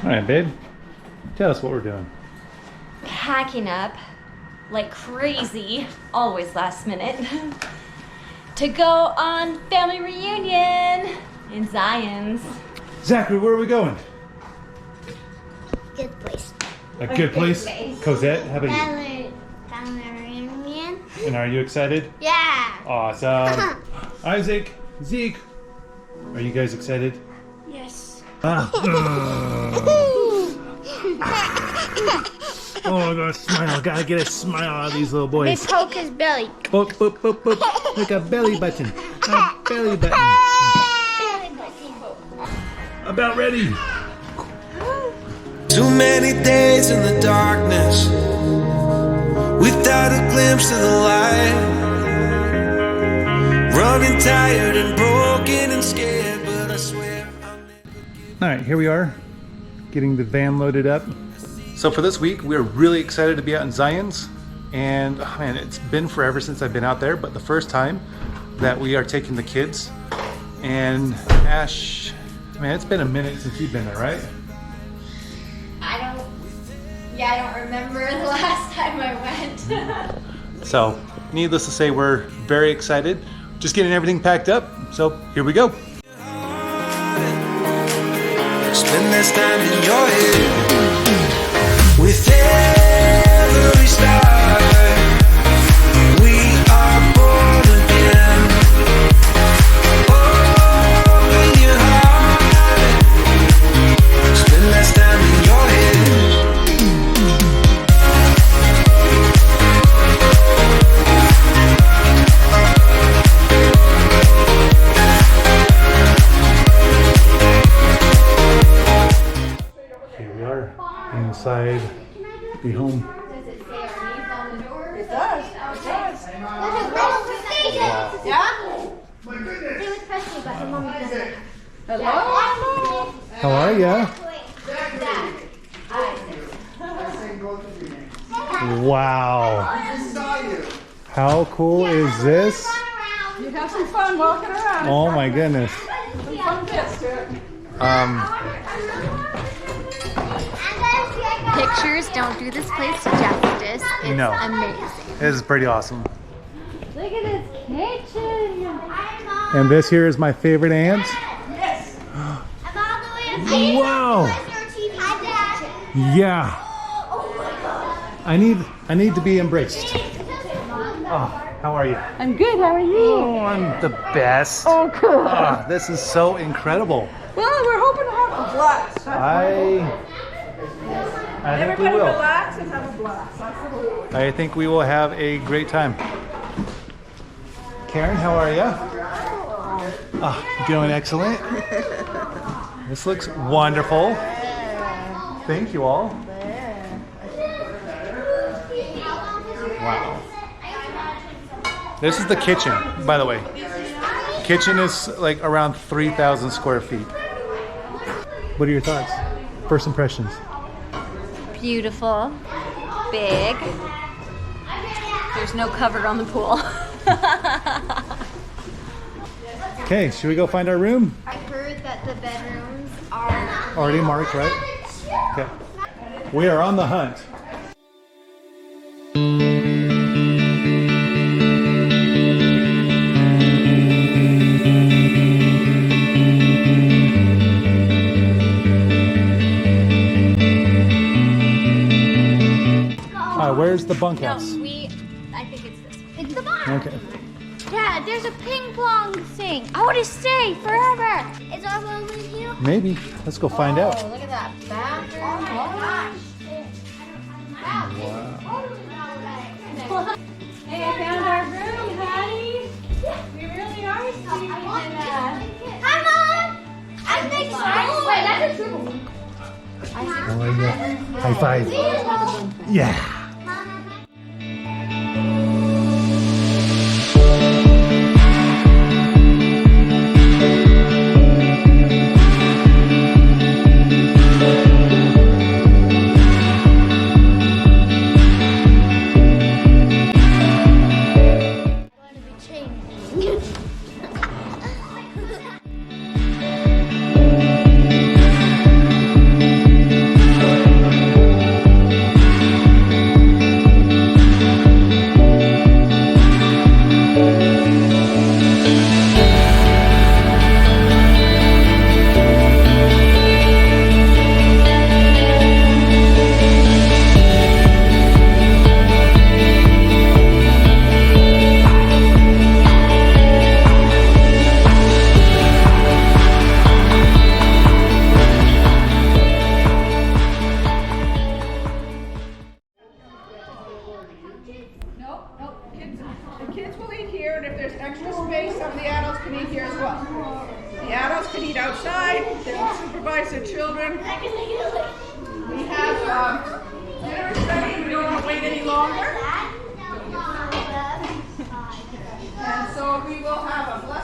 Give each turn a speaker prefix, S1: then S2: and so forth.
S1: All right, babe. Tell us what we're doing.
S2: Packing up like crazy, always last minute, to go on family reunion in Zion's.
S1: Zachary, where are we going?
S3: Good place.
S1: A good place? Cosette, how about you?
S3: Family reunion.
S1: And are you excited?
S3: Yeah.
S1: Awesome. Isaac, Zeke, are you guys excited?
S3: Yes.
S1: Oh, I gotta smile. Gotta get a smile out of these little
S3: They
S1: boys.
S3: poke his belly.
S1: Boop, boop, boop, boop. Like a belly button. A belly button. About ready.
S4: Too many days in the darkness without a glimpse of the light. Running tired and broken and scared, but I swear I'll never.
S1: All right, here we are, getting the van loaded up. So for this week, we're really excited to be out in Zion's. And oh man, it's been forever since I've been out there, but the first time that we are taking the kids. And Ash, man, it's been a minute since you've been there, right?
S2: I don't remember the last time I went.
S1: So, needless to say, we're very excited. Just getting everything packed up. So, here we go.
S4: Spend less time in your head. With every star, we are born again. Open your heart. Spend less time in your head.
S1: Here we are inside the home.
S2: Does it say our names on the door?
S5: It does. It does.
S3: Yeah? They would press me, but Mom doesn't.
S5: Hello.
S1: How are ya? Wow. How cool is this?
S5: You have some fun walking around.
S1: Oh my goodness.
S5: Some fun bits to it.
S2: Pictures don't do this place justice. It's
S1: No.
S2: amazing.
S1: This is pretty awesome.
S2: Look at this kitchen.
S1: And this here is my favorite aunt.
S5: Yes.
S1: Wow. Yeah. I need to be embraced. Oh, how are you?
S5: I'm good. How are you?
S1: Oh, I'm the best.
S5: Oh, good.
S1: Ah, this is so incredible.
S5: Well, we're hoping to have a blast. That's
S1: I think we
S5: Everybody
S1: will.
S5: relax and have a blast. That's the whole.
S1: I think we will have a great time. Karen, how are you? Oh, doing excellent. This looks wonderful. Thank you all. Wow. This is the kitchen, by the way. Kitchen is like around 3,000 square feet. What are your thoughts? First impressions?
S2: Beautiful, big. There's no cover on the pool.
S1: Okay, should we go find our room?
S3: I heard that the bedrooms are
S1: Already marked, right? Okay. We are on the hunt. Where's the bunkhouse?
S2: I think it's this one.
S3: it's the bar.
S1: Okay.
S3: Dad, there's a ping pong thing. I want to stay forever. Is our room with you?
S1: Maybe. Let's go find out.
S2: Oh, look at that bathroom.
S3: Oh my gosh.
S2: Hey, I found our room, honey. We really are sleeping in that.
S3: Hi, Mom. I'm big size. Wait, that's a triple.
S1: Oh, yeah. High five. Yeah.
S5: We have dinner is ready. We don't want to wait any longer. And so we will have a blessing.